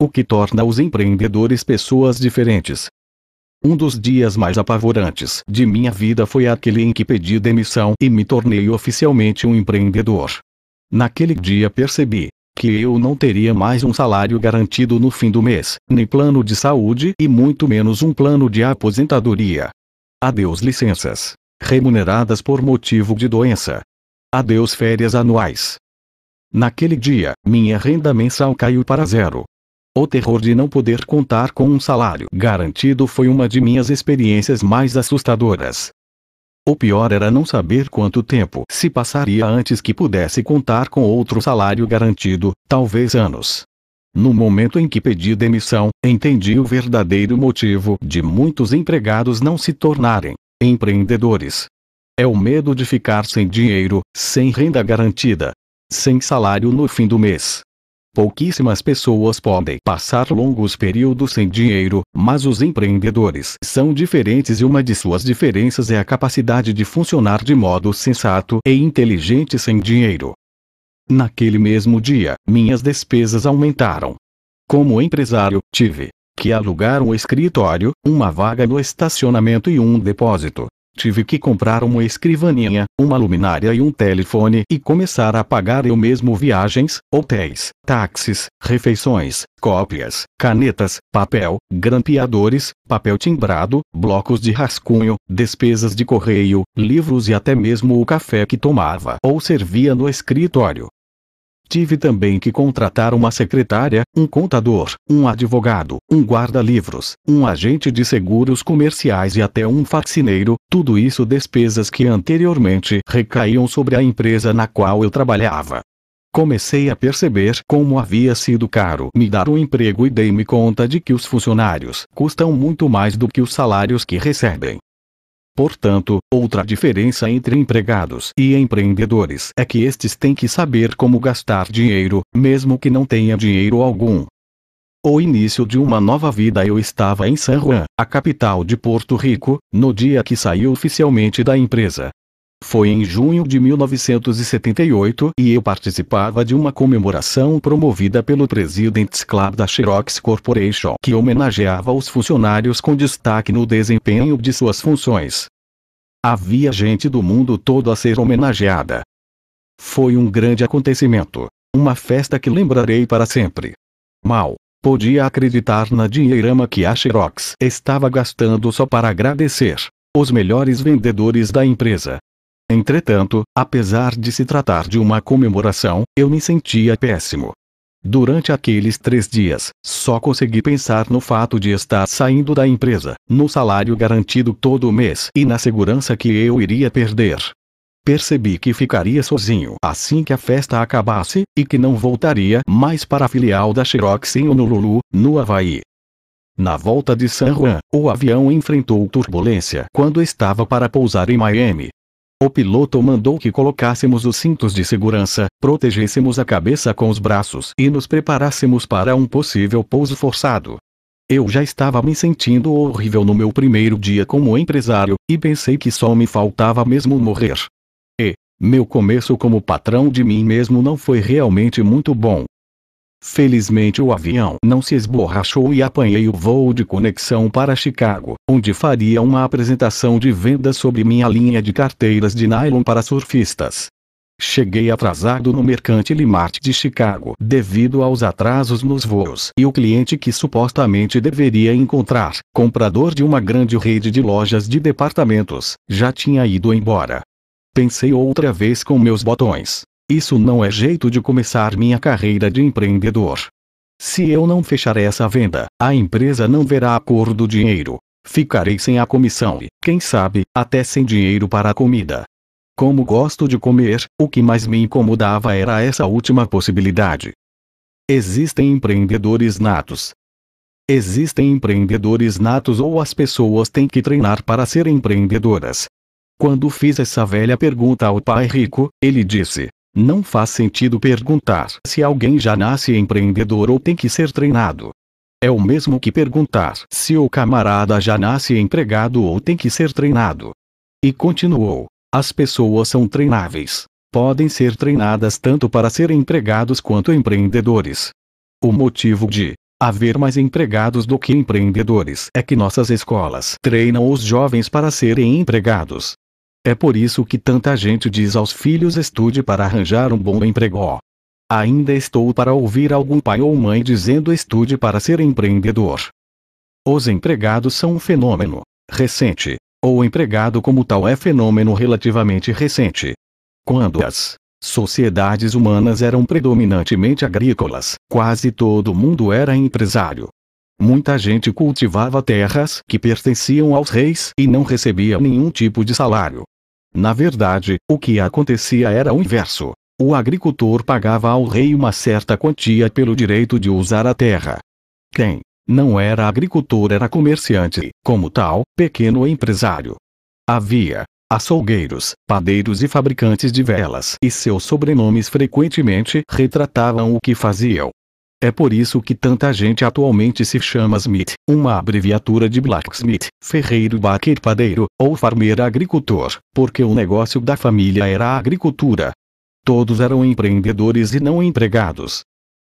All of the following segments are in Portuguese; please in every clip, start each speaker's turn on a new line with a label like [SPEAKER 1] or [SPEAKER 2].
[SPEAKER 1] o que torna os empreendedores pessoas diferentes. Um dos dias mais apavorantes de minha vida foi aquele em que pedi demissão e me tornei oficialmente um empreendedor. Naquele dia percebi que eu não teria mais um salário garantido no fim do mês, nem plano de saúde e muito menos um plano de aposentadoria. Adeus licenças remuneradas por motivo de doença. Adeus férias anuais. Naquele dia, minha renda mensal caiu para zero. O terror de não poder contar com um salário garantido foi uma de minhas experiências mais assustadoras. O pior era não saber quanto tempo se passaria antes que pudesse contar com outro salário garantido, talvez anos. No momento em que pedi demissão, entendi o verdadeiro motivo de muitos empregados não se tornarem empreendedores. É o medo de ficar sem dinheiro, sem renda garantida, sem salário no fim do mês. Pouquíssimas pessoas podem passar longos períodos sem dinheiro, mas os empreendedores são diferentes e uma de suas diferenças é a capacidade de funcionar de modo sensato e inteligente sem dinheiro. Naquele mesmo dia, minhas despesas aumentaram. Como empresário, tive que alugar um escritório, uma vaga no estacionamento e um depósito. Tive que comprar uma escrivaninha, uma luminária e um telefone e começar a pagar eu mesmo viagens, hotéis, táxis, refeições, cópias, canetas, papel, grampeadores, papel timbrado, blocos de rascunho, despesas de correio, livros e até mesmo o café que tomava ou servia no escritório. Tive também que contratar uma secretária, um contador, um advogado, um guarda-livros, um agente de seguros comerciais e até um faxineiro, tudo isso despesas que anteriormente recaíam sobre a empresa na qual eu trabalhava. Comecei a perceber como havia sido caro me dar um emprego e dei-me conta de que os funcionários custam muito mais do que os salários que recebem. Portanto, outra diferença entre empregados e empreendedores é que estes têm que saber como gastar dinheiro, mesmo que não tenha dinheiro algum. O início de uma nova vida. Eu estava em San Juan, a capital de Porto Rico, no dia que saí oficialmente da empresa. Foi em junho de 1978 e eu participava de uma comemoração promovida pelo President's Club da Xerox Corporation que homenageava os funcionários com destaque no desempenho de suas funções. Havia gente do mundo todo a ser homenageada. Foi um grande acontecimento, uma festa que lembrarei para sempre. Mal podia acreditar na dinheirama que a Xerox estava gastando só para agradecer os melhores vendedores da empresa. Entretanto, apesar de se tratar de uma comemoração, eu me sentia péssimo. Durante aqueles 3 dias, só consegui pensar no fato de estar saindo da empresa, no salário garantido todo mês e na segurança que eu iria perder. Percebi que ficaria sozinho assim que a festa acabasse, e que não voltaria mais para a filial da Xerox em Honolulu, no Havaí. Na volta de San Juan, o avião enfrentou turbulência quando estava para pousar em Miami. O piloto mandou que colocássemos os cintos de segurança, protegêssemos a cabeça com os braços e nos preparássemos para um possível pouso forçado. Eu já estava me sentindo horrível no meu primeiro dia como empresário, e pensei que só me faltava mesmo morrer. E meu começo como patrão de mim mesmo não foi realmente muito bom. Felizmente o avião não se esborrachou e apanhei o voo de conexão para Chicago, onde faria uma apresentação de vendas sobre minha linha de carteiras de nylon para surfistas. Cheguei atrasado no Mercantile Mart de Chicago devido aos atrasos nos voos e o cliente que supostamente deveria encontrar, comprador de uma grande rede de lojas de departamentos, já tinha ido embora. Pensei outra vez com meus botões. Isso não é jeito de começar minha carreira de empreendedor. Se eu não fechar essa venda, a empresa não verá a cor do dinheiro. Ficarei sem a comissão e, quem sabe, até sem dinheiro para a comida. Como gosto de comer, o que mais me incomodava era essa última possibilidade. Existem empreendedores natos. Existem empreendedores natos ou as pessoas têm que treinar para ser empreendedoras. Quando fiz essa velha pergunta ao pai rico, ele disse: não faz sentido perguntar se alguém já nasce empreendedor ou tem que ser treinado. É o mesmo que perguntar se o camarada já nasce empregado ou tem que ser treinado. E continuou: as pessoas são treináveis. Podem ser treinadas tanto para ser empregados quanto empreendedores. O motivo de Haver mais empregados do que empreendedores é que nossas escolas treinam os jovens para serem empregados. É por isso que tanta gente diz aos filhos: estude para arranjar um bom emprego. Ainda estou para ouvir algum pai ou mãe dizendo: estude para ser empreendedor. Os empregados são um fenômeno recente. O empregado como tal é fenômeno relativamente recente. Quando as sociedades humanas eram predominantemente agrícolas, quase todo mundo era empresário. Muita gente cultivava terras que pertenciam aos reis e não recebia nenhum tipo de salário. Na verdade, o que acontecia era o inverso. O agricultor pagava ao rei uma certa quantia pelo direito de usar a terra. Quem não era agricultor era comerciante e, como tal, pequeno empresário. Havia açougueiros, padeiros e fabricantes de velas, e seus sobrenomes frequentemente retratavam o que faziam. É por isso que tanta gente atualmente se chama Smith, uma abreviatura de blacksmith, ferreiro, baqueiro, padeiro, ou farmeiro agricultor, porque o negócio da família era a agricultura. Todos eram empreendedores e não empregados.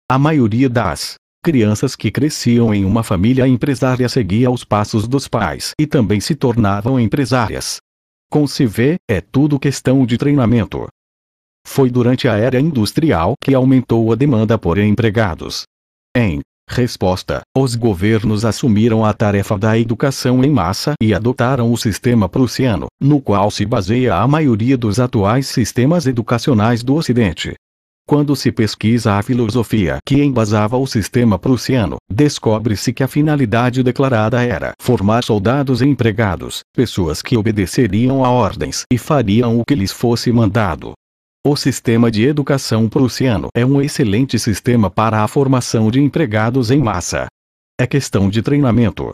[SPEAKER 1] A maioria das crianças que cresciam em uma família empresária seguia os passos dos pais e também se tornavam empresárias. Como se vê, é tudo questão de treinamento. Foi durante a era industrial que aumentou a demanda por empregados. Em resposta, os governos assumiram a tarefa da educação em massa e adotaram o sistema prussiano, no qual se baseia a maioria dos atuais sistemas educacionais do Ocidente. Quando se pesquisa a filosofia que embasava o sistema prussiano, descobre-se que a finalidade declarada era formar soldados empregados, pessoas que obedeceriam a ordens e fariam o que lhes fosse mandado. O sistema de educação prussiano é um excelente sistema para a formação de empregados em massa. É questão de treinamento.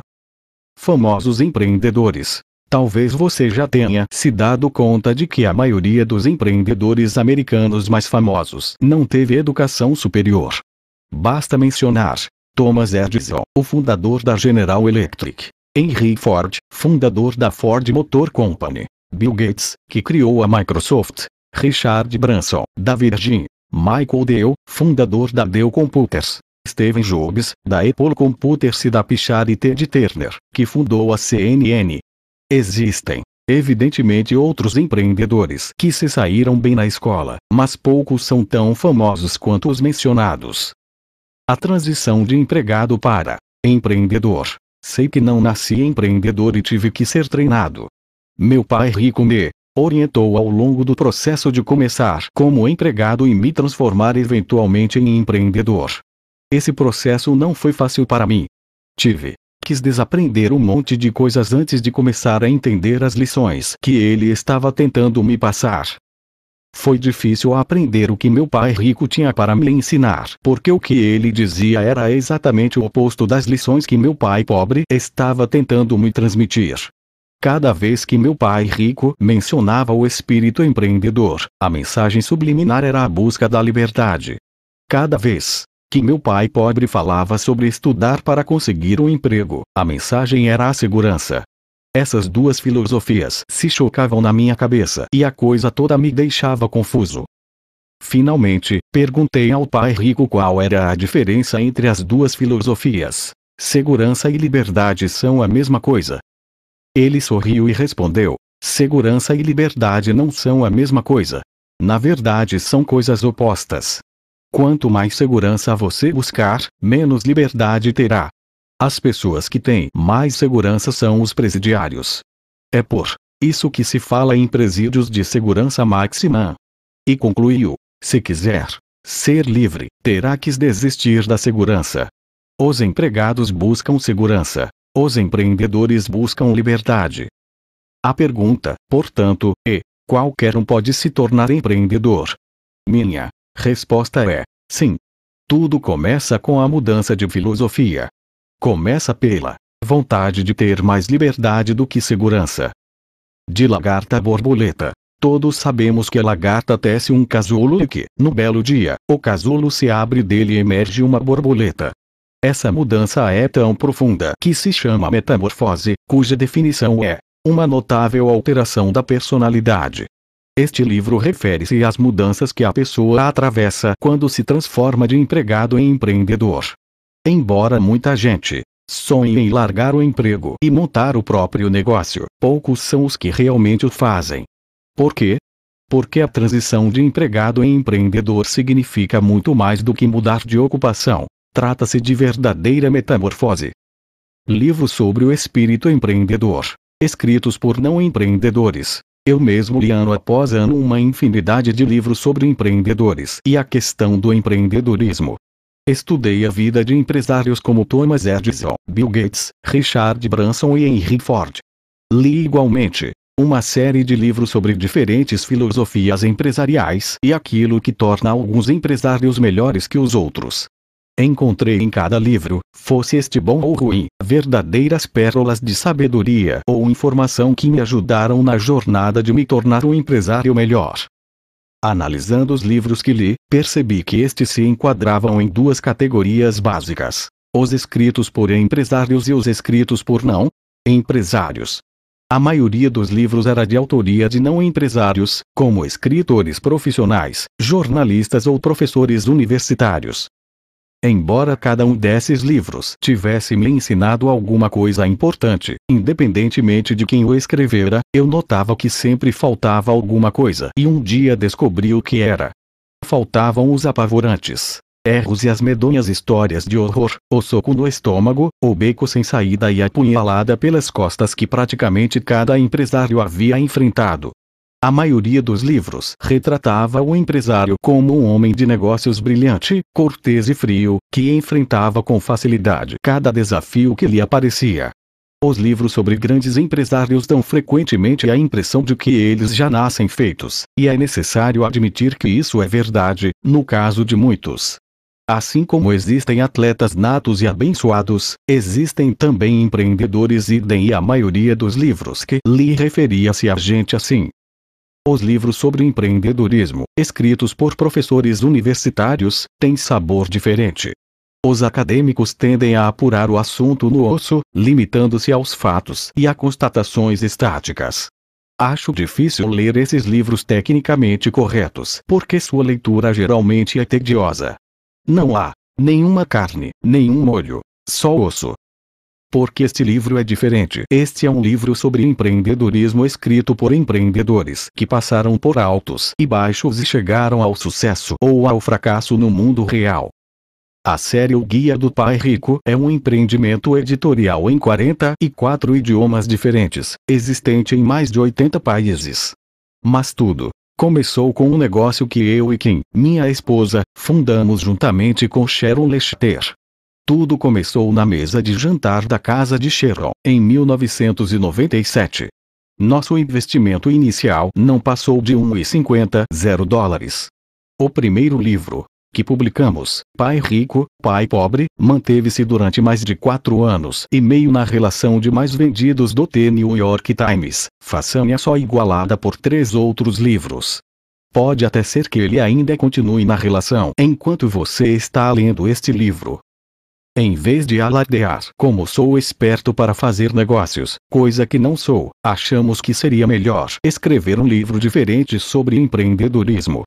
[SPEAKER 1] Famosos empreendedores. Talvez você já tenha se dado conta de que a maioria dos empreendedores americanos mais famosos não teve educação superior. Basta mencionar Thomas Edison, o fundador da General Electric; Henry Ford, fundador da Ford Motor Company; Bill Gates, que criou a Microsoft; Richard Branson, da Virgin; Michael Dell, fundador da Dell Computers; Steve Jobs, da Apple Computers, e da Pixar; e Ted Turner, que fundou a CNN. Existem, evidentemente, outros empreendedores que se saíram bem na escola, mas poucos são tão famosos quanto os mencionados. A transição de empregado para empreendedor. Sei que não nasci empreendedor e tive que ser treinado. Meu pai rico me orientou ao longo do processo de começar como empregado e me transformar eventualmente em empreendedor. Esse processo não foi fácil para mim. Quis desaprender um monte de coisas antes de começar a entender as lições que ele estava tentando me passar. Foi difícil aprender o que meu pai rico tinha para me ensinar, porque o que ele dizia era exatamente o oposto das lições que meu pai pobre estava tentando me transmitir. Cada vez que meu pai rico mencionava o espírito empreendedor, a mensagem subliminar era a busca da liberdade. Cada vez que meu pai pobre falava sobre estudar para conseguir um emprego, a mensagem era a segurança. Essas duas filosofias se chocavam na minha cabeça e a coisa toda me deixava confuso. Finalmente, perguntei ao pai rico qual era a diferença entre as duas filosofias. Segurança e liberdade são a mesma coisa. Ele sorriu e respondeu: segurança e liberdade não são a mesma coisa. Na verdade, são coisas opostas. Quanto mais segurança você buscar, menos liberdade terá. As pessoas que têm mais segurança são os presidiários. É por isso que se fala em presídios de segurança máxima. E concluiu: se quiser ser livre, terá que desistir da segurança. Os empregados buscam segurança. Os empreendedores buscam liberdade. A pergunta, portanto, é: qualquer um pode se tornar empreendedor? Minha resposta é: sim. Tudo começa com a mudança de filosofia. Começa pela vontade de ter mais liberdade do que segurança. De lagarta a borboleta. Todos sabemos que a lagarta tece um casulo e que, no belo dia, o casulo se abre e dele emerge uma borboleta. Essa mudança é tão profunda que se chama metamorfose, cuja definição é uma notável alteração da personalidade. Este livro refere-se às mudanças que a pessoa atravessa quando se transforma de empregado em empreendedor. Embora muita gente sonhe em largar o emprego e montar o próprio negócio, poucos são os que realmente o fazem. Por quê? Porque a transição de empregado em empreendedor significa muito mais do que mudar de ocupação. Trata-se de verdadeira metamorfose. Livros sobre o espírito empreendedor, escritos por não empreendedores. Eu mesmo li ano após ano uma infinidade de livros sobre empreendedores e a questão do empreendedorismo. Estudei a vida de empresários como Thomas Edison, Bill Gates, Richard Branson e Henry Ford. Li igualmente uma série de livros sobre diferentes filosofias empresariais e aquilo que torna alguns empresários melhores que os outros. Encontrei em cada livro, fosse este bom ou ruim, verdadeiras pérolas de sabedoria ou informação que me ajudaram na jornada de me tornar um empresário melhor. Analisando os livros que li, percebi que estes se enquadravam em duas categorias básicas: os escritos por empresários e os escritos por não empresários. A maioria dos livros era de autoria de não empresários, como escritores profissionais, jornalistas ou professores universitários. Embora cada um desses livros tivesse me ensinado alguma coisa importante, independentemente de quem o escrevera, eu notava que sempre faltava alguma coisa e um dia descobri o que era. Faltavam os apavorantes erros e as medonhas histórias de horror, o soco no estômago, o beco sem saída e a punhalada pelas costas que praticamente cada empresário havia enfrentado. A maioria dos livros retratava o empresário como um homem de negócios brilhante, cortês e frio, que enfrentava com facilidade cada desafio que lhe aparecia. Os livros sobre grandes empresários dão frequentemente a impressão de que eles já nascem feitos, e é necessário admitir que isso é verdade, no caso de muitos. Assim como existem atletas natos e abençoados, existem também empreendedores e a maioria dos livros que li referia-se a gente assim. Os livros sobre empreendedorismo, escritos por professores universitários, têm sabor diferente. Os acadêmicos tendem a apurar o assunto no osso, limitando-se aos fatos e a constatações estáticas. Acho difícil ler esses livros tecnicamente corretos, porque sua leitura geralmente é tediosa. Não há nenhuma carne, nenhum molho, só osso. Porque este livro é diferente. Este é um livro sobre empreendedorismo escrito por empreendedores que passaram por altos e baixos e chegaram ao sucesso ou ao fracasso no mundo real. A série O Guia do Pai Rico é um empreendimento editorial em 44 idiomas diferentes, existente em mais de 80 países. Mas tudo começou com um negócio que eu e Kim, minha esposa, fundamos juntamente com Sharon Lechter. Tudo começou na mesa de jantar da casa de Sharon, em 1997. Nosso investimento inicial não passou de $1,50. O primeiro livro que publicamos, Pai Rico, Pai Pobre, manteve-se durante mais de 4 anos e meio na relação de mais vendidos do The New York Times, façanha só igualada por 3 outros livros. Pode até ser que ele ainda continue na relação enquanto você está lendo este livro. Em vez de alardear como sou esperto para fazer negócios, coisa que não sou, achamos que seria melhor escrever um livro diferente sobre empreendedorismo.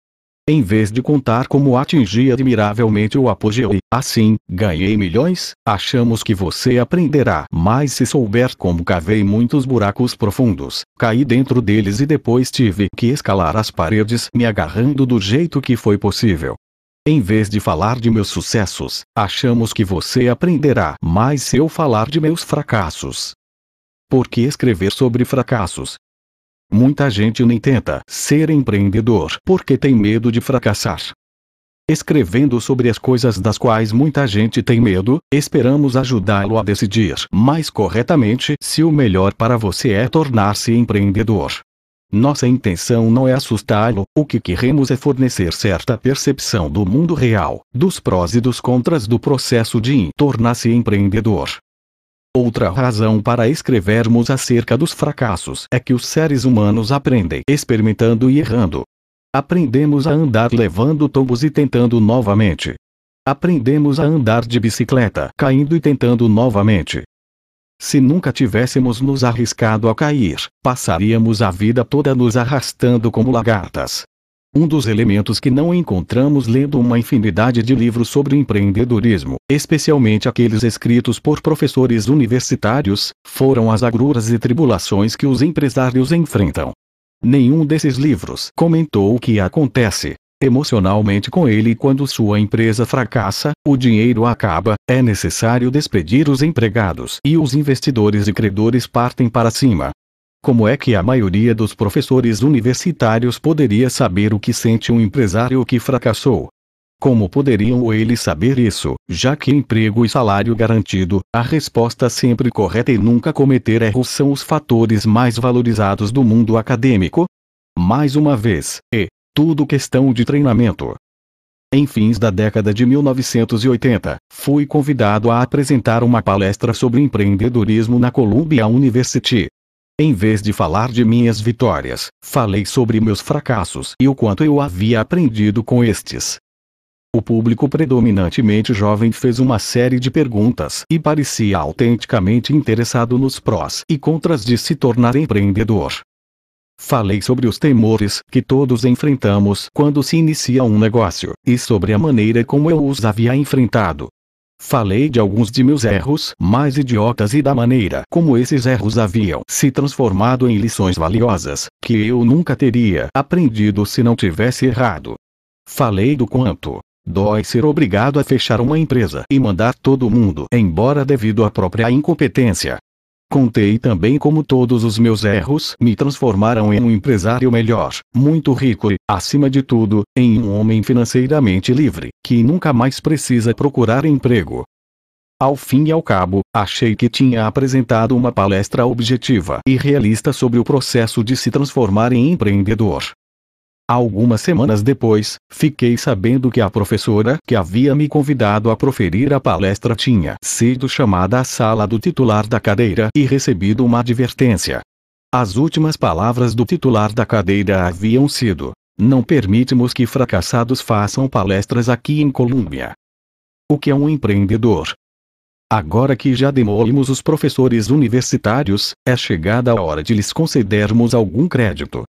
[SPEAKER 1] Em vez de contar como atingi admiravelmente o apogeu e, assim, ganhei milhões, achamos que você aprenderá mais se souber como cavei muitos buracos profundos, caí dentro deles e depois tive que escalar as paredes me agarrando do jeito que foi possível. Em vez de falar de meus sucessos, achamos que você aprenderá mais se eu falar de meus fracassos. Por que escrever sobre fracassos? Muita gente nem tenta ser empreendedor porque tem medo de fracassar. Escrevendo sobre as coisas das quais muita gente tem medo, esperamos ajudá-lo a decidir mais corretamente se o melhor para você é tornar-se empreendedor. Nossa intenção não é assustá-lo, o que queremos é fornecer certa percepção do mundo real, dos prós e dos contras do processo de tornar-se empreendedor. Outra razão para escrevermos acerca dos fracassos é que os seres humanos aprendem experimentando e errando. Aprendemos a andar levando tombos e tentando novamente. Aprendemos a andar de bicicleta caindo e tentando novamente. Se nunca tivéssemos nos arriscado a cair, passaríamos a vida toda nos arrastando como lagartas. Um dos elementos que não encontramos lendo uma infinidade de livros sobre empreendedorismo, especialmente aqueles escritos por professores universitários, foram as agruras e tribulações que os empresários enfrentam. Nenhum desses livros comentou o que acontece emocionalmente com ele quando sua empresa fracassa, o dinheiro acaba, é necessário despedir os empregados e os investidores e credores partem para cima. Como é que a maioria dos professores universitários poderia saber o que sente um empresário que fracassou? Como poderiam eles saber isso, já que emprego e salário garantido, a resposta sempre correta e nunca cometer erros são os fatores mais valorizados do mundo acadêmico? Mais uma vez, tudo questão de treinamento. Em fins da década de 1980, fui convidado a apresentar uma palestra sobre empreendedorismo na Columbia University. Em vez de falar de minhas vitórias, falei sobre meus fracassos e o quanto eu havia aprendido com estes. O público predominantemente jovem fez uma série de perguntas e parecia autenticamente interessado nos prós e contras de se tornar empreendedor. Falei sobre os temores que todos enfrentamos quando se inicia um negócio, e sobre a maneira como eu os havia enfrentado. Falei de alguns de meus erros mais idiotas e da maneira como esses erros haviam se transformado em lições valiosas, que eu nunca teria aprendido se não tivesse errado. Falei do quanto dói ser obrigado a fechar uma empresa e mandar todo mundo embora devido à própria incompetência. Contei também como todos os meus erros me transformaram em um empresário melhor, muito rico e, acima de tudo, em um homem financeiramente livre, que nunca mais precisa procurar emprego. Ao fim e ao cabo, achei que tinha apresentado uma palestra objetiva e realista sobre o processo de se transformar em empreendedor. Algumas semanas depois, fiquei sabendo que a professora que havia me convidado a proferir a palestra tinha sido chamada à sala do titular da cadeira e recebido uma advertência. As últimas palavras do titular da cadeira haviam sido: "Não permitimos que fracassados façam palestras aqui em Columbia." O que é um empreendedor? Agora que já demolimos os professores universitários, é chegada a hora de lhes concedermos algum crédito.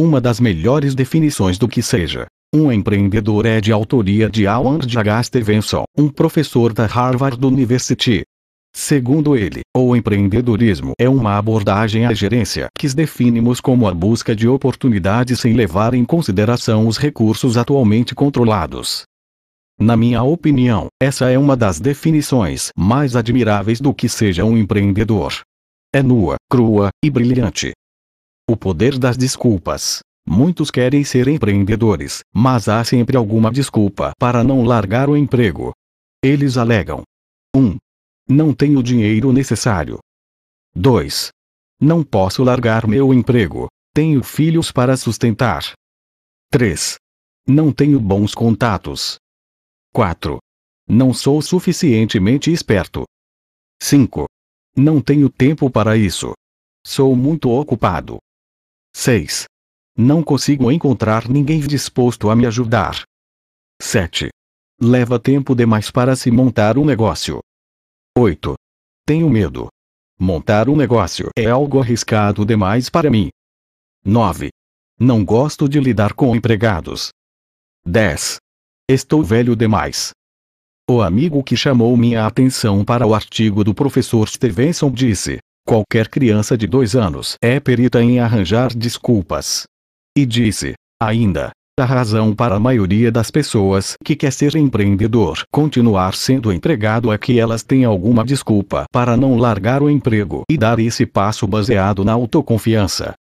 [SPEAKER 1] Uma das melhores definições do que seja um empreendedor é de autoria de Howard H. Stevenson, um professor da Harvard University. Segundo ele, o empreendedorismo é uma abordagem à gerência que definimos como a busca de oportunidades sem levar em consideração os recursos atualmente controlados. Na minha opinião, essa é uma das definições mais admiráveis do que seja um empreendedor. É nua, crua e brilhante. O poder das desculpas. Muitos querem ser empreendedores, mas há sempre alguma desculpa para não largar o emprego. Eles alegam: 1. Não tenho o dinheiro necessário. 2. Não posso largar meu emprego. Tenho filhos para sustentar. 3. Não tenho bons contatos. 4. Não sou suficientemente esperto. 5. Não tenho tempo para isso. Sou muito ocupado. 6. Não consigo encontrar ninguém disposto a me ajudar. 7. Leva tempo demais para se montar um negócio. 8. Tenho medo. Montar um negócio é algo arriscado demais para mim. 9. Não gosto de lidar com empregados. 10. Estou velho demais. O amigo que chamou minha atenção para o artigo do professor Stevenson disse: qualquer criança de 2 anos é perita em arranjar desculpas. E disse, ainda, a razão para a maioria das pessoas que quer ser empreendedor continuar sendo empregado é que elas têm alguma desculpa para não largar o emprego e dar esse passo baseado na autoconfiança.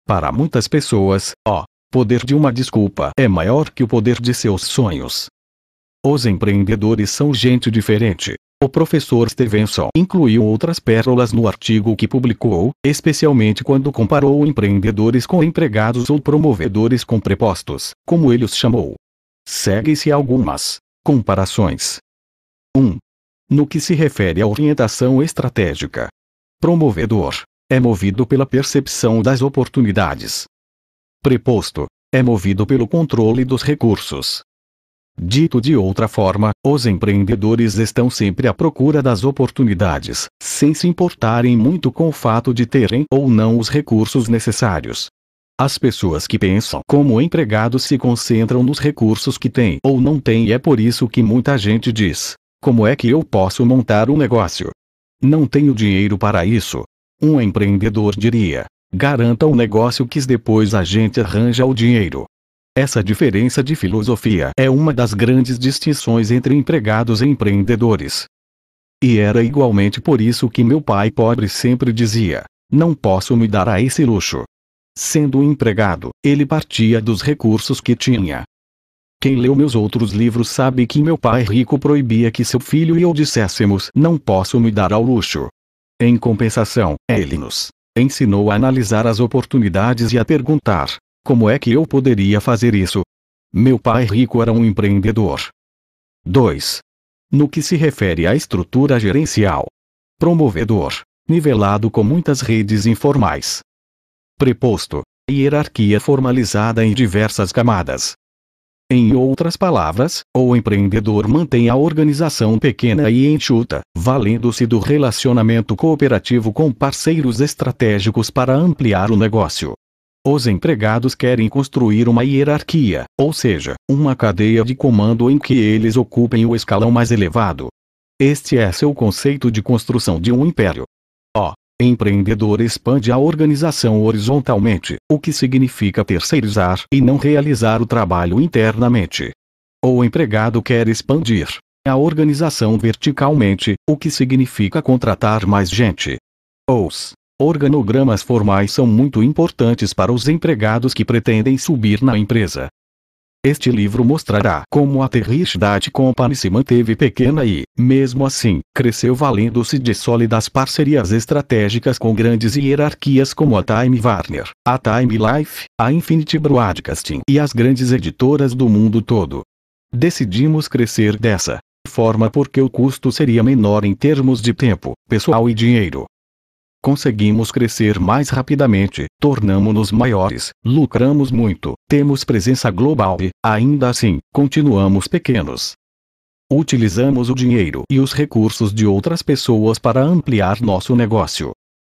[SPEAKER 1] Para muitas pessoas, o poder de uma desculpa é maior que o poder de seus sonhos. Os empreendedores são gente diferente. O professor Stevenson incluiu outras pérolas no artigo que publicou, especialmente quando comparou empreendedores com empregados ou promovedores com prepostos, como ele os chamou. Segue-se algumas comparações. 1. No que se refere à orientação estratégica. Promovedor é movido pela percepção das oportunidades. Preposto é movido pelo controle dos recursos. Dito de outra forma, os empreendedores estão sempre à procura das oportunidades, sem se importarem muito com o fato de terem ou não os recursos necessários. As pessoas que pensam como empregados se concentram nos recursos que têm ou não têm, e é por isso que muita gente diz: como é que eu posso montar um negócio? Não tenho dinheiro para isso. Um empreendedor diria: garanta um negócio que depois a gente arranja o dinheiro. Essa diferença de filosofia é uma das grandes distinções entre empregados e empreendedores. E era igualmente por isso que meu pai pobre sempre dizia: não posso me dar a esse luxo. Sendo um empregado, ele partia dos recursos que tinha. Quem leu meus outros livros sabe que meu pai rico proibia que seu filho e eu disséssemos: não posso me dar ao luxo. Em compensação, ele nos ensinou a analisar as oportunidades e a perguntar: como é que eu poderia fazer isso? Meu pai rico era um empreendedor. 2. No que se refere à estrutura gerencial. Promovedor. Nivelado com muitas redes informais. Preposto. Hierarquia formalizada em diversas camadas. Em outras palavras, o empreendedor mantém a organização pequena e enxuta, valendo-se do relacionamento cooperativo com parceiros estratégicos para ampliar o negócio. Os empregados querem construir uma hierarquia, ou seja, uma cadeia de comando em que eles ocupem o escalão mais elevado. Este é seu conceito de construção de um império. O empreendedor expande a organização horizontalmente, o que significa terceirizar e não realizar o trabalho internamente. O empregado quer expandir a organização verticalmente, o que significa contratar mais gente. Os organogramas formais são muito importantes para os empregados que pretendem subir na empresa. Este livro mostrará como a The Rich Dad Company se manteve pequena e, mesmo assim, cresceu valendo-se de sólidas parcerias estratégicas com grandes hierarquias como a Time Warner, a Time Life, a Infinity Broadcasting e as grandes editoras do mundo todo. Decidimos crescer dessa forma porque o custo seria menor em termos de tempo, pessoal e dinheiro. Conseguimos crescer mais rapidamente, tornamo-nos maiores, lucramos muito, temos presença global e, ainda assim, continuamos pequenos. Utilizamos o dinheiro e os recursos de outras pessoas para ampliar nosso negócio.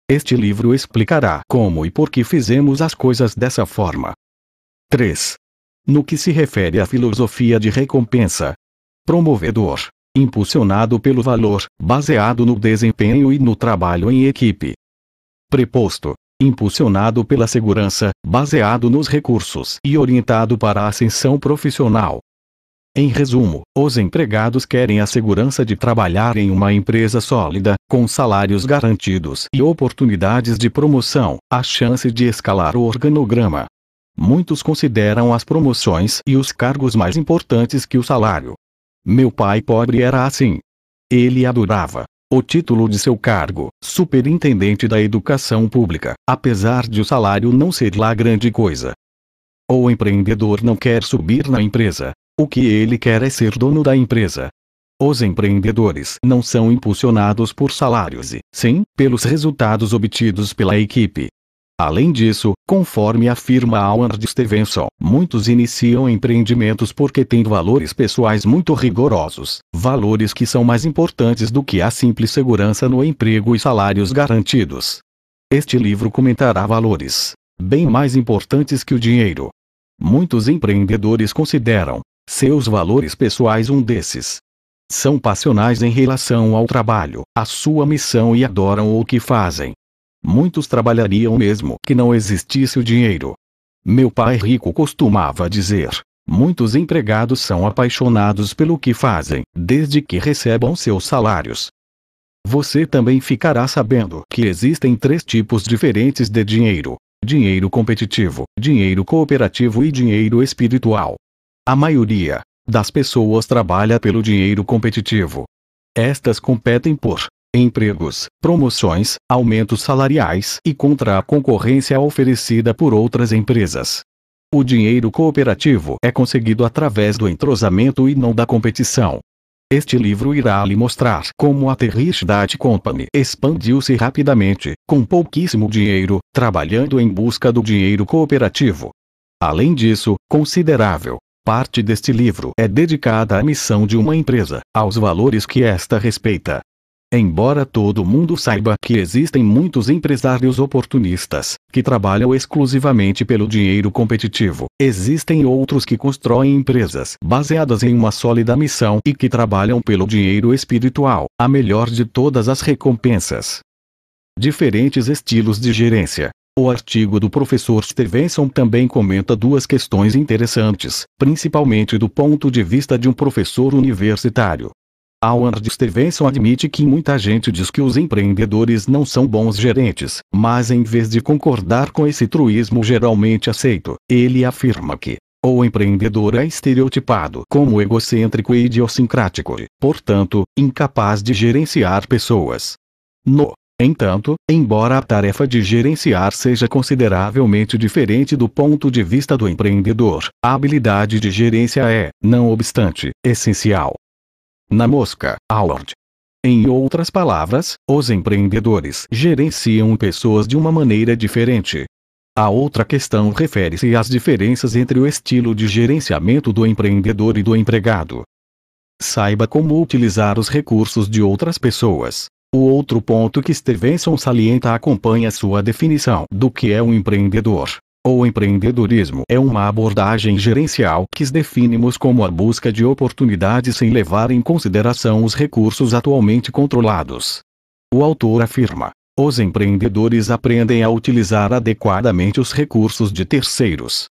[SPEAKER 1] Este livro explicará como e por que fizemos as coisas dessa forma. 3. No que se refere à filosofia de recompensa. Promovedor. Impulsionado pelo valor, baseado no desempenho e no trabalho em equipe. Preposto. Impulsionado pela segurança, baseado nos recursos e orientado para a ascensão profissional. Em resumo, os empregados querem a segurança de trabalhar em uma empresa sólida, com salários garantidos e oportunidades de promoção, a chance de escalar o organograma. Muitos consideram as promoções e os cargos mais importantes que o salário. Meu pai pobre era assim. Ele adorava o título de seu cargo, Superintendente da Educação Pública, apesar de o salário não ser lá grande coisa. O empreendedor não quer subir na empresa. O que ele quer é ser dono da empresa. Os empreendedores não são impulsionados por salários e, sim, pelos resultados obtidos pela equipe. Além disso, conforme afirma Howard Stevenson, muitos iniciam empreendimentos porque têm valores pessoais muito rigorosos, valores que são mais importantes do que a simples segurança no emprego e salários garantidos. Este livro comentará valores bem mais importantes que o dinheiro. Muitos empreendedores consideram seus valores pessoais um desses. São passionais em relação ao trabalho, à sua missão e adoram o que fazem. Muitos trabalhariam mesmo que não existisse o dinheiro. Meu pai rico costumava dizer: muitos empregados são apaixonados pelo que fazem, desde que recebam seus salários. Você também ficará sabendo que existem 3 tipos diferentes de dinheiro: dinheiro competitivo, dinheiro cooperativo e dinheiro espiritual. A maioria das pessoas trabalha pelo dinheiro competitivo. Estas competem por empregos, promoções, aumentos salariais e contra a concorrência oferecida por outras empresas. O dinheiro cooperativo é conseguido através do entrosamento e não da competição. Este livro irá lhe mostrar como a The Rich Dad Company expandiu-se rapidamente, com pouquíssimo dinheiro, trabalhando em busca do dinheiro cooperativo. Além disso, considerável parte deste livro é dedicada à missão de uma empresa, aos valores que esta respeita. Embora todo mundo saiba que existem muitos empresários oportunistas, que trabalham exclusivamente pelo dinheiro competitivo, existem outros que constroem empresas baseadas em uma sólida missão e que trabalham pelo dinheiro espiritual, a melhor de todas as recompensas. Diferentes estilos de gerência. O artigo do professor Stevenson também comenta duas questões interessantes, principalmente do ponto de vista de um professor universitário. Howard Stevenson admite que muita gente diz que os empreendedores não são bons gerentes, mas em vez de concordar com esse truísmo geralmente aceito, ele afirma que o empreendedor é estereotipado como egocêntrico e idiosincrático e, portanto, incapaz de gerenciar pessoas. No entanto, embora a tarefa de gerenciar seja consideravelmente diferente do ponto de vista do empreendedor, a habilidade de gerência é, não obstante, essencial. Na mosca, Howard. Em outras palavras, os empreendedores gerenciam pessoas de uma maneira diferente. A outra questão refere-se às diferenças entre o estilo de gerenciamento do empreendedor e do empregado. Saiba como utilizar os recursos de outras pessoas. O outro ponto que Stevenson salienta acompanha sua definição do que é um empreendedor. O empreendedorismo é uma abordagem gerencial que definimos como a busca de oportunidades sem levar em consideração os recursos atualmente controlados. O autor afirma: os empreendedores aprendem a utilizar adequadamente os recursos de terceiros.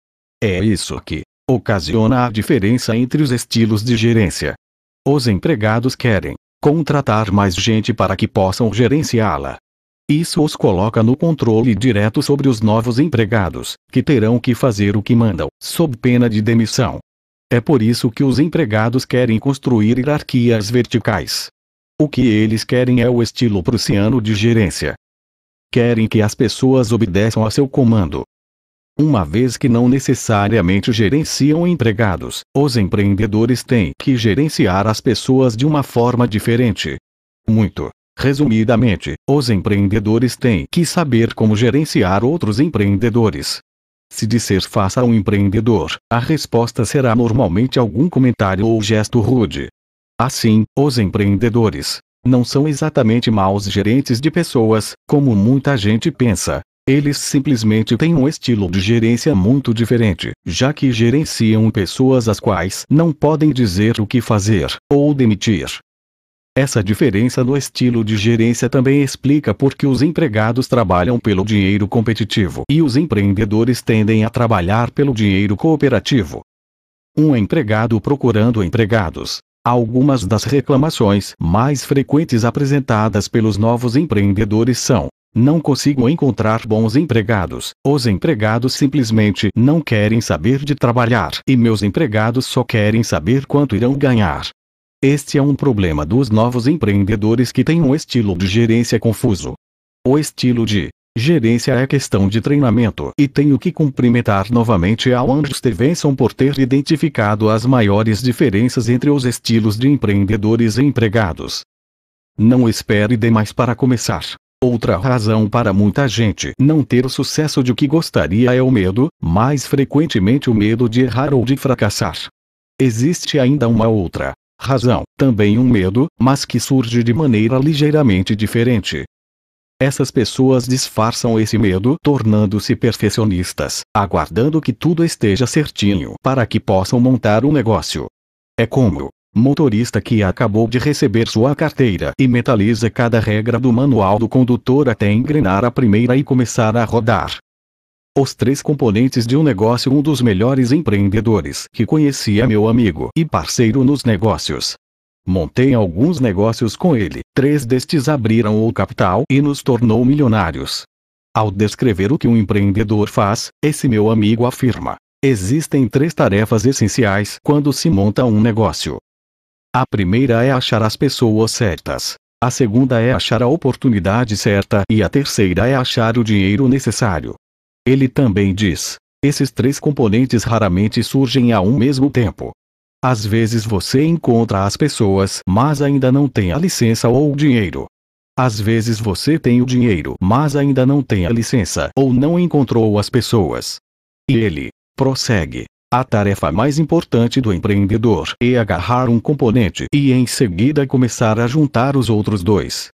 [SPEAKER 1] É isso que ocasiona a diferença entre os estilos de gerência. Os empregados querem contratar mais gente para que possam gerenciá-la. Isso os coloca no controle direto sobre os novos empregados, que terão que fazer o que mandam, sob pena de demissão. É por isso que os empregados querem construir hierarquias verticais. O que eles querem é o estilo prussiano de gerência. Querem que as pessoas obedeçam a seu comando. Uma vez que não necessariamente gerenciam empregados, os empreendedores têm que gerenciar as pessoas de uma forma diferente. Muito resumidamente, os empreendedores têm que saber como gerenciar outros empreendedores. Se disser faça a um empreendedor, a resposta será normalmente algum comentário ou gesto rude. Assim, os empreendedores não são exatamente maus gerentes de pessoas, como muita gente pensa. Eles simplesmente têm um estilo de gerência muito diferente, já que gerenciam pessoas às quais não podem dizer o que fazer, ou demitir. Essa diferença no estilo de gerência também explica por que os empregados trabalham pelo dinheiro competitivo e os empreendedores tendem a trabalhar pelo dinheiro cooperativo. Um empregado procurando empregados. Algumas das reclamações mais frequentes apresentadas pelos novos empreendedores são: não consigo encontrar bons empregados, os empregados simplesmente não querem saber de trabalhar e meus empregados só querem saber quanto irão ganhar. Este é um problema dos novos empreendedores que têm um estilo de gerência confuso. O estilo de gerência é questão de treinamento e tenho que cumprimentar novamente Howard Stevenson por ter identificado as maiores diferenças entre os estilos de empreendedores e empregados. Não espere demais para começar. Outra razão para muita gente não ter o sucesso de que gostaria é o medo, mais frequentemente o medo de errar ou de fracassar. Existe ainda uma outra razão, também um medo, mas que surge de maneira ligeiramente diferente. Essas pessoas disfarçam esse medo tornando-se perfeccionistas, aguardando que tudo esteja certinho para que possam montar um negócio. É como motorista que acabou de receber sua carteira e mentaliza cada regra do manual do condutor até engrenar a primeira e começar a rodar. Os três componentes de um negócio. Um dos melhores empreendedores que conheci é meu amigo e parceiro nos negócios. Montei alguns negócios com ele, 3 destes abriram o capital e nos tornou milionários. Ao descrever o que um empreendedor faz, esse meu amigo afirma: existem 3 tarefas essenciais quando se monta um negócio. A primeira é achar as pessoas certas. A segunda é achar a oportunidade certa e a terceira é achar o dinheiro necessário. Ele também diz: esses 3 componentes raramente surgem ao mesmo tempo. Às vezes você encontra as pessoas, mas ainda não tem a licença ou o dinheiro. Às vezes você tem o dinheiro, mas ainda não tem a licença ou não encontrou as pessoas. E ele prossegue: A tarefa mais importante do empreendedor é agarrar um componente e em seguida começar a juntar os outros dois.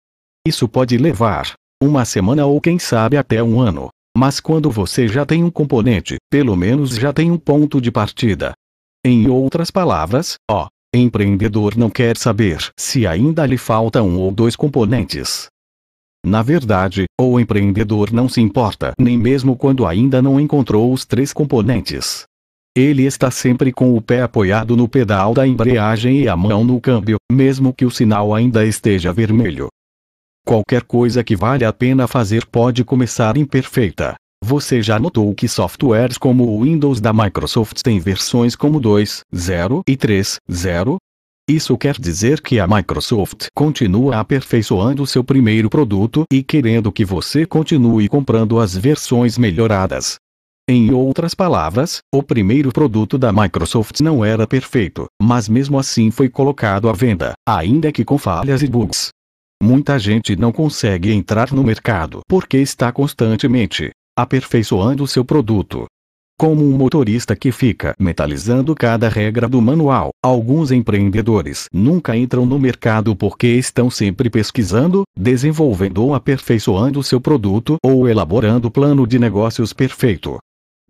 [SPEAKER 1] Isso pode levar uma semana ou quem sabe até um ano. Mas quando você já tem um componente, pelo menos já tem um ponto de partida. Em outras palavras, o empreendedor não quer saber se ainda lhe falta um ou dois componentes. Na verdade, o empreendedor não se importa nem mesmo quando ainda não encontrou os 3 componentes. Ele está sempre com o pé apoiado no pedal da embreagem e a mão no câmbio, mesmo que o sinal ainda esteja vermelho. Qualquer coisa que vale a pena fazer pode começar imperfeita. Você já notou que softwares como o Windows da Microsoft têm versões como 2.0 e 3.0? Isso quer dizer que a Microsoft continua aperfeiçoando seu primeiro produto e querendo que você continue comprando as versões melhoradas. Em outras palavras, o primeiro produto da Microsoft não era perfeito, mas mesmo assim foi colocado à venda, ainda que com falhas e bugs. Muita gente não consegue entrar no mercado porque está constantemente aperfeiçoando seu produto. Como um motorista que fica metalizando cada regra do manual, alguns empreendedores nunca entram no mercado porque estão sempre pesquisando, desenvolvendo ou aperfeiçoando seu produto ou elaborando plano de negócios perfeito.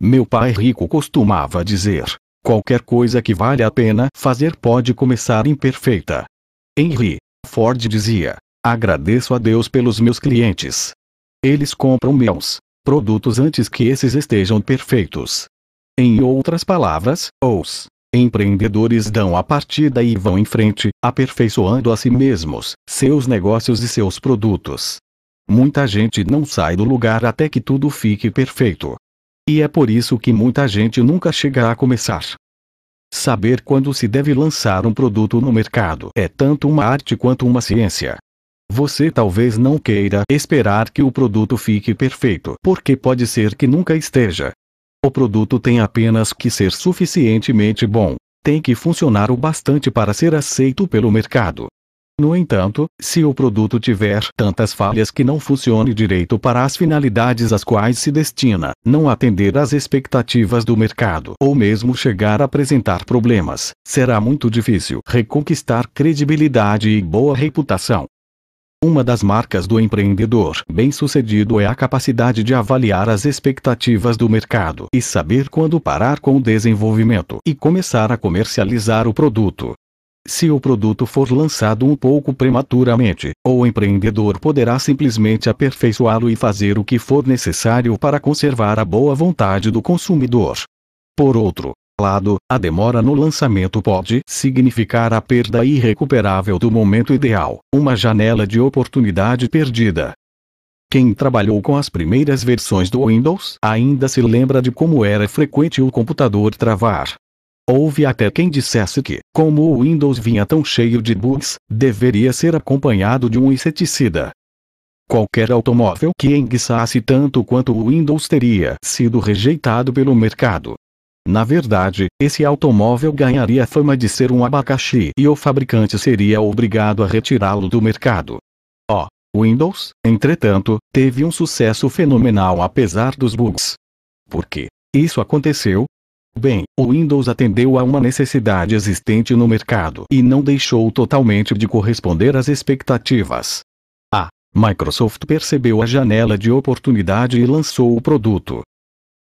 [SPEAKER 1] Meu pai rico costumava dizer: qualquer coisa que vale a pena fazer pode começar imperfeita. Henry Ford dizia: agradeço a Deus pelos meus clientes. Eles compram meus produtos antes que esses estejam perfeitos. Em outras palavras, os empreendedores dão a partida e vão em frente, aperfeiçoando a si mesmos, seus negócios e seus produtos. Muita gente não sai do lugar até que tudo fique perfeito. E é por isso que muita gente nunca chega a começar. Saber quando se deve lançar um produto no mercado é tanto uma arte quanto uma ciência. Você talvez não queira esperar que o produto fique perfeito, porque pode ser que nunca esteja. O produto tem apenas que ser suficientemente bom, tem que funcionar o bastante para ser aceito pelo mercado. No entanto, se o produto tiver tantas falhas que não funcione direito para as finalidades às quais se destina, não atender às expectativas do mercado ou mesmo chegar a apresentar problemas, será muito difícil reconquistar credibilidade e boa reputação. Uma das marcas do empreendedor bem-sucedido é a capacidade de avaliar as expectativas do mercado e saber quando parar com o desenvolvimento e começar a comercializar o produto. Se o produto for lançado um pouco prematuramente, o empreendedor poderá simplesmente aperfeiçoá-lo e fazer o que for necessário para conservar a boa vontade do consumidor. Por outro lado, a demora no lançamento pode significar a perda irrecuperável do momento ideal, uma janela de oportunidade perdida. Quem trabalhou com as primeiras versões do Windows ainda se lembra de como era frequente o computador travar. Houve até quem dissesse que, como o Windows vinha tão cheio de bugs, deveria ser acompanhado de um inseticida. Qualquer automóvel que enguiçasse tanto quanto o Windows teria sido rejeitado pelo mercado. Na verdade, esse automóvel ganharia a fama de ser um abacaxi e o fabricante seria obrigado a retirá-lo do mercado. O Windows, entretanto, teve um sucesso fenomenal apesar dos bugs. Por que isso aconteceu? Bem, o Windows atendeu a uma necessidade existente no mercado e não deixou totalmente de corresponder às expectativas. A Microsoft percebeu a janela de oportunidade e lançou o produto